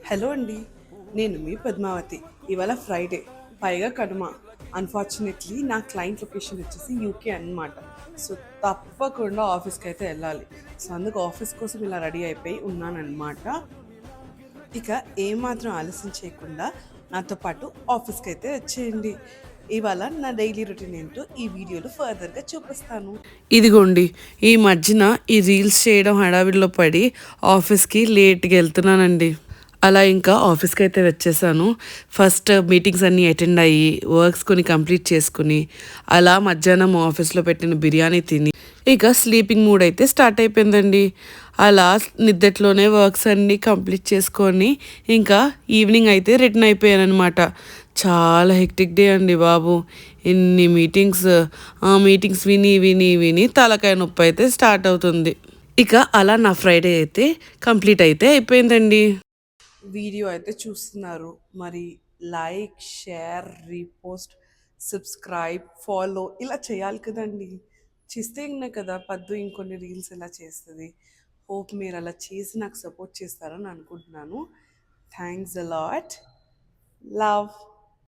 Hello అండి, నేను మీ పద్మావతి. ఇవాళ ఫ్రైడే, పైగా కనుమ. అన్ఫార్చునేట్లీ నా క్లయింట్ లొకేషన్ వచ్చేసి యూకే అన్నమాట. సో తప్పకుండా ఆఫీస్కి అయితే వెళ్ళాలి. సో అందుకు ఆఫీస్ కోసం ఇలా రెడీ అయిపోయి ఉన్నానన్నమాట. ఇక ఏమాత్రం ఆలస్యం చేయకుండా నాతో పాటు ఆఫీస్కి అయితే వచ్చేయండి. ఇవాళ నా డైలీ రొటీన్ ఏంటో ఈ వీడియోలో ఫర్దర్గా చూపిస్తాను. ఇదిగోండి, ఈ మధ్యన ఈ రీల్స్ చేయడం హడావిడిలో పడి ఆఫీస్కి లేట్గా వెళ్తున్నానండి. అలా ఇంకా ఆఫీస్కి అయితే వచ్చేసాను. ఫస్ట్ మీటింగ్స్ అన్నీ అటెండ్ అయ్యి వర్క్స్ కొన్ని కంప్లీట్ చేసుకుని అలా మధ్యాహ్నం ఆఫీస్లో పెట్టిన బిర్యానీ తిని ఇక స్లీపింగ్ మూడ్ అయితే స్టార్ట్ అయిపోయిందండి. అలా నిద్దట్లోనే వర్క్స్ అన్నీ కంప్లీట్ చేసుకొని ఇంకా ఈవినింగ్ అయితే రిటర్న్ అయిపోయాను అనమాట. చాలా హెక్టిక్ డే అండి బాబు. ఎన్ని మీటింగ్స్, ఆ మీటింగ్స్ విని విని విని తలకాయ నొప్పి అయితే స్టార్ట్ అవుతుంది. ఇక అలా నా ఫ్రైడే అయితే కంప్లీట్ అయితే అయిపోయిందండి. వీడియో అయితే చూస్తున్నారు, మరి like, share, repost, subscribe, follow ఇలా చేయాలి కదండి. చేస్తే ఇంకా కదా పద్దు ఇంకొన్ని రీల్స్ ఇలా చేస్తుంది. హోప్ మీరు అలా చేసి నాకు సపోర్ట్ చేస్తారని అనుకుంటున్నాను. Thanks a lot. లవ్.